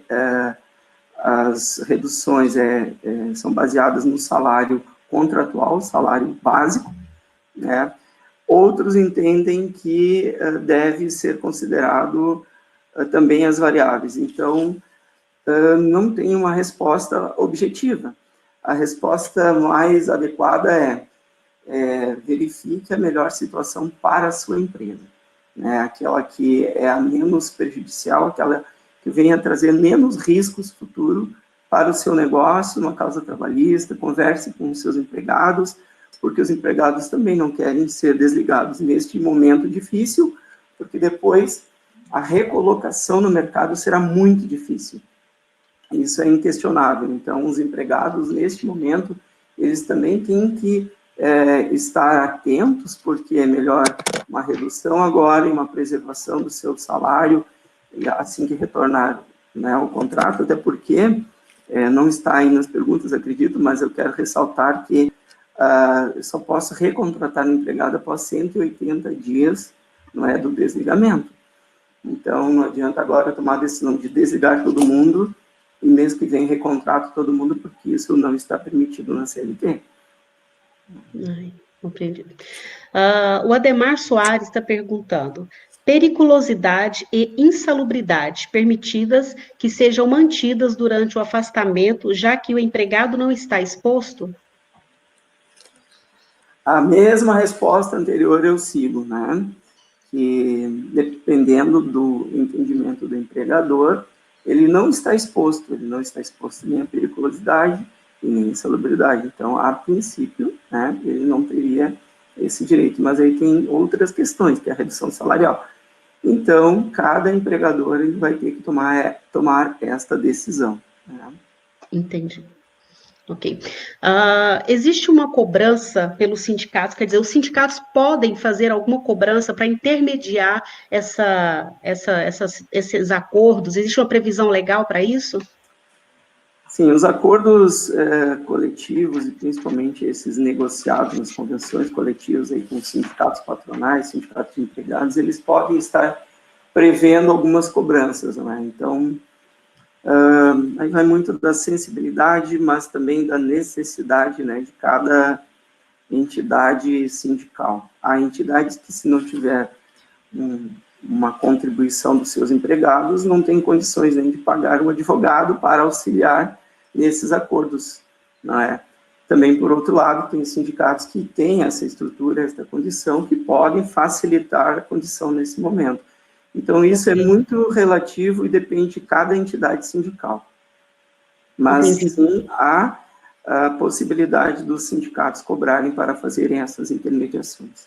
as reduções são baseadas no salário contratual, salário básico, né? Outros entendem que deve ser considerado também as variáveis. Então, não tem uma resposta objetiva. A resposta mais adequada verifique a melhor situação para a sua empresa, né? Aquela que é a menos prejudicial, aquela que venha trazer menos riscos futuro para o seu negócio, uma causa trabalhista, converse com os seus empregados, porque os empregados também não querem ser desligados neste momento difícil, porque depois a recolocação no mercado será muito difícil. Isso é inquestionável. Então, os empregados, neste momento, eles também têm que estar atentos, porque é melhor uma redução agora e uma preservação do seu salário, assim que retornar, né, ao contrato, até porque, não está aí nas perguntas, acredito, mas eu quero ressaltar que eu só posso recontratar o empregado após 180 dias, não é, do desligamento. Então, não adianta agora tomar a decisão de desligar todo mundo e mês que vem recontrato todo mundo, porque isso não está permitido na CLT. Compreendido. O Ademar Soares está perguntando: periculosidade e insalubridade permitidas que sejam mantidas durante o afastamento, já que o empregado não está exposto? A mesma resposta anterior eu sigo, né? Que dependendo do entendimento do empregador, ele não está exposto nem à periculosidade e nem à insalubridade. Então, a princípio, né, ele não teria esse direito. Mas aí tem outras questões, que é a redução salarial. então cada empregador ele vai ter que tomar esta decisão, né? Entendi. Ok. Existe uma cobrança pelos sindicatos, quer dizer, os sindicatos podem fazer alguma cobrança para intermediar esses acordos? Existe uma previsão legal para isso? Sim, os acordos coletivos, e principalmente esses negociados nas convenções coletivas aí com sindicatos patronais, sindicatos de empregados, eles podem estar prevendo algumas cobranças, né? Então, aí vai muito da sensibilidade, mas também da necessidade, né, de cada entidade sindical. Há entidades que, se não tiver uma contribuição dos seus empregados, não tem condições nem de pagar um advogado para auxiliar nesses acordos, não é? Também, por outro lado, tem sindicatos que têm essa estrutura, essa condição, que podem facilitar a condição nesse momento. Então, isso é muito relativo e depende de cada entidade sindical. Mas, sim, há a possibilidade dos sindicatos cobrarem para fazerem essas intermediações.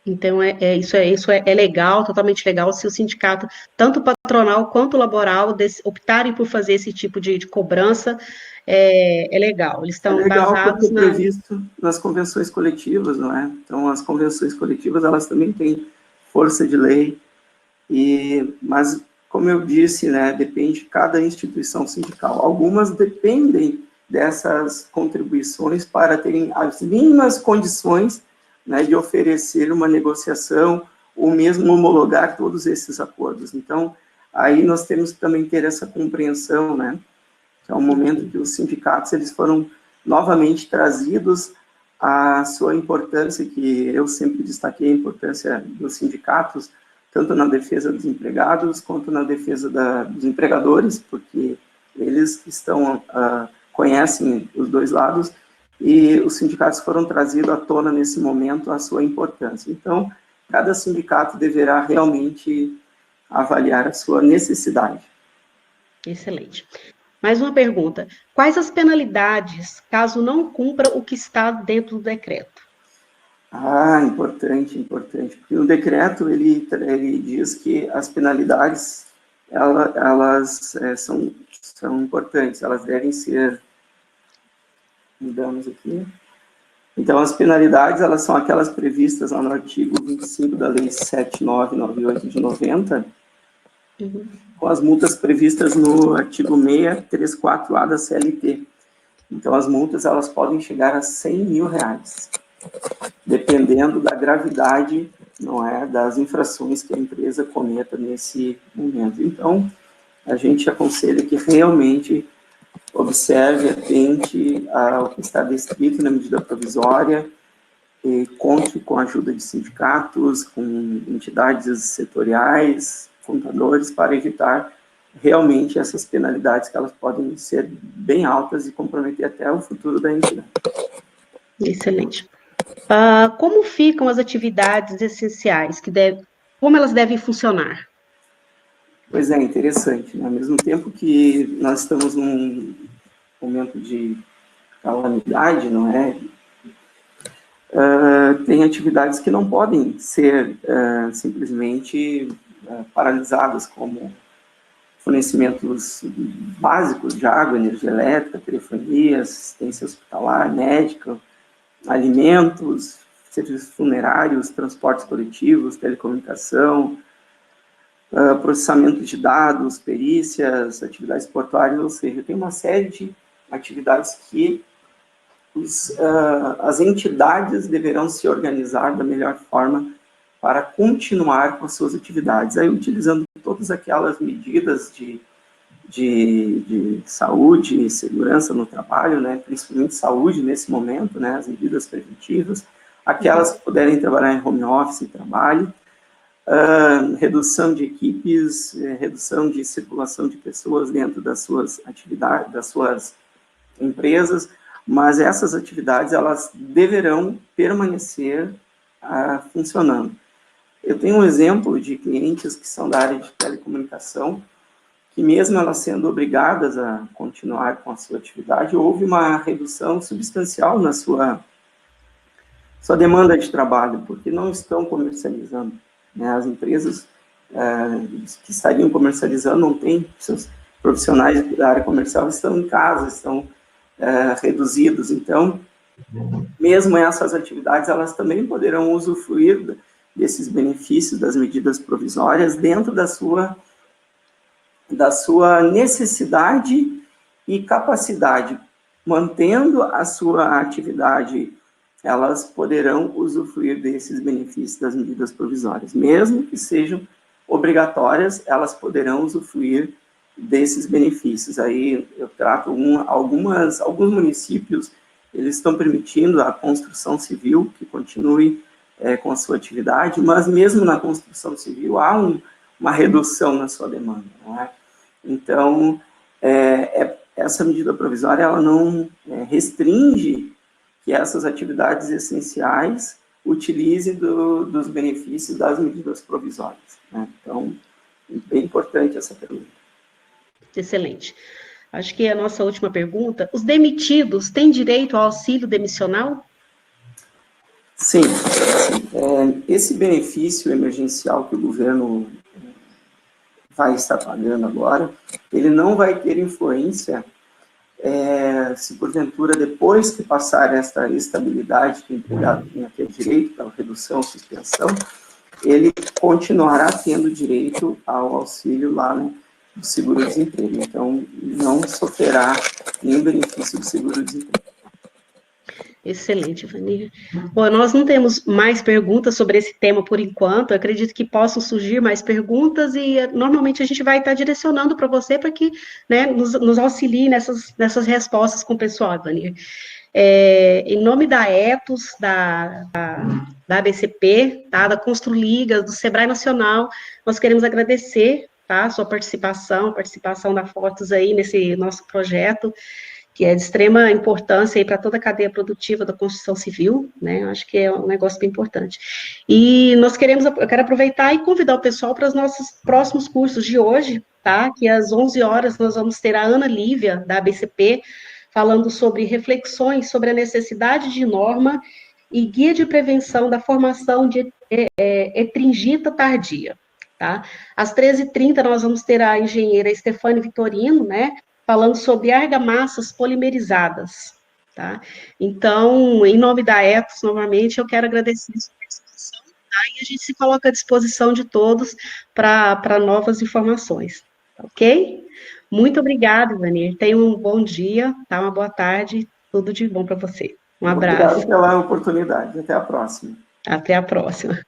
Então, isso é legal, totalmente legal, se o sindicato, tanto patronal quanto laboral, optarem por fazer esse tipo de cobrança, é legal. Eles estão legal basados porque é previsto nas convenções coletivas, não é? Então, as convenções coletivas, elas também têm força de lei, mas, como eu disse, né, depende de cada instituição sindical. Algumas dependem dessas contribuições para terem as mínimas condições, né, de oferecer uma negociação ou mesmo homologar todos esses acordos. Então, aí nós temos que também ter essa compreensão, né, que é um momento que os sindicatos eles foram novamente trazidos à sua importância, que eu sempre destaquei a importância dos sindicatos, tanto na defesa dos empregados quanto na defesa dos empregadores, porque eles conhecem os dois lados, e os sindicatos foram trazidos à tona nesse momento a sua importância. Então, cada sindicato deverá realmente avaliar a sua necessidade. Excelente. Mais uma pergunta. Quais as penalidades caso não cumpra o que está dentro do decreto? Importante. Porque o decreto, ele diz que as penalidades, elas são importantes, elas devem ser... Mudamos aqui. Então, as penalidades, elas são aquelas previstas lá no artigo 25 da Lei 7998 de 90, com as multas previstas no artigo 634A da CLT. Então, as multas, elas podem chegar a R$100 mil, dependendo da gravidade, não é, das infrações que a empresa cometa nesse momento. Então, a gente aconselha que realmente observe, atente ao que está descrito na medida provisória, e conte com a ajuda de sindicatos, com entidades setoriais, contadores, para evitar realmente essas penalidades, que elas podem ser bem altas e comprometer até o futuro da entidade. Excelente. Como ficam as atividades essenciais? Como elas devem funcionar? Pois é, interessante, né? Ao mesmo tempo que nós estamos num momento de calamidade, não é? Tem atividades que não podem ser simplesmente paralisadas, como fornecimentos básicos de água, energia elétrica, telefonia, assistência hospitalar, médica, alimentos, serviços funerários, transportes coletivos, telecomunicação, processamento de dados, perícias, atividades portuárias, ou seja, tem uma série de atividades que as entidades deverão se organizar da melhor forma para continuar com as suas atividades, aí utilizando todas aquelas medidas de saúde e segurança no trabalho, né, principalmente saúde nesse momento, né, as medidas preventivas, aquelas que puderem trabalhar em home office e trabalho, redução de equipes, redução de circulação de pessoas dentro das suas atividades, das suas empresas, mas essas atividades, elas deverão permanecer funcionando. Eu tenho um exemplo de clientes que são da área de telecomunicação, que mesmo elas sendo obrigadas a continuar com a sua atividade, houve uma redução substancial na sua demanda de trabalho, porque não estão comercializando, né? As empresas que estariam comercializando, não tem, seus profissionais da área comercial estão em casa, estão reduzidos, então, mesmo essas atividades, elas também poderão usufruir desses benefícios das medidas provisórias dentro da sua necessidade e capacidade. Mantendo a sua atividade, elas poderão usufruir desses benefícios das medidas provisórias. Mesmo que sejam obrigatórias, elas poderão usufruir desses benefícios. Aí eu trato alguns municípios, eles estão permitindo a construção civil que continue com a sua atividade, mas mesmo na construção civil há uma redução na sua demanda, não é? Então, essa medida provisória, ela não restringe que essas atividades essenciais utilizem dos benefícios das medidas provisórias, né? Então, bem importante essa pergunta. Excelente. Acho que é a nossa última pergunta. Os demitidos têm direito ao auxílio demissional? Sim. Esse benefício emergencial que o governo vai estar pagando agora, ele não vai ter influência se porventura, depois que passar esta estabilidade que o empregado tem a ter direito, pela redução ou suspensão, ele continuará tendo direito ao auxílio lá, né, do seguro-desemprego. Então, não sofrerá nenhum benefício do seguro-desemprego. Excelente, Vanir. Bom, nós não temos mais perguntas sobre esse tema por enquanto. Eu acredito que possam surgir mais perguntas e normalmente a gente vai estar direcionando para você para que, né, nos auxilie nessas respostas com o pessoal, Vanir. Em nome da Etos, da ABCP, tá, da Construligas, do Sebrae Nacional, nós queremos agradecer, tá, a sua participação, a participação da Fortus aí nesse nosso projeto, que é de extrema importância aí para toda a cadeia produtiva da construção civil, né? Eu acho que é um negócio bem importante. E eu quero aproveitar e convidar o pessoal para os nossos próximos cursos de hoje, tá? Que às 11 horas nós vamos ter a Ana Lívia, da ABCP, falando sobre reflexões sobre a necessidade de norma e guia de prevenção da formação de etringita tardia, tá? Às 13h30 nós vamos ter a engenheira Stefane Vitorino, né? Falando sobre argamassas polimerizadas, tá? Então, em nome da Etos, novamente, eu quero agradecer a sua participação, tá? E a gente se coloca à disposição de todos para novas informações, ok? Muito obrigada, Vanir. Tenha um bom dia, tá? Uma boa tarde, tudo de bom para você. Um abraço. Obrigado pela oportunidade. Até a próxima. Até a próxima.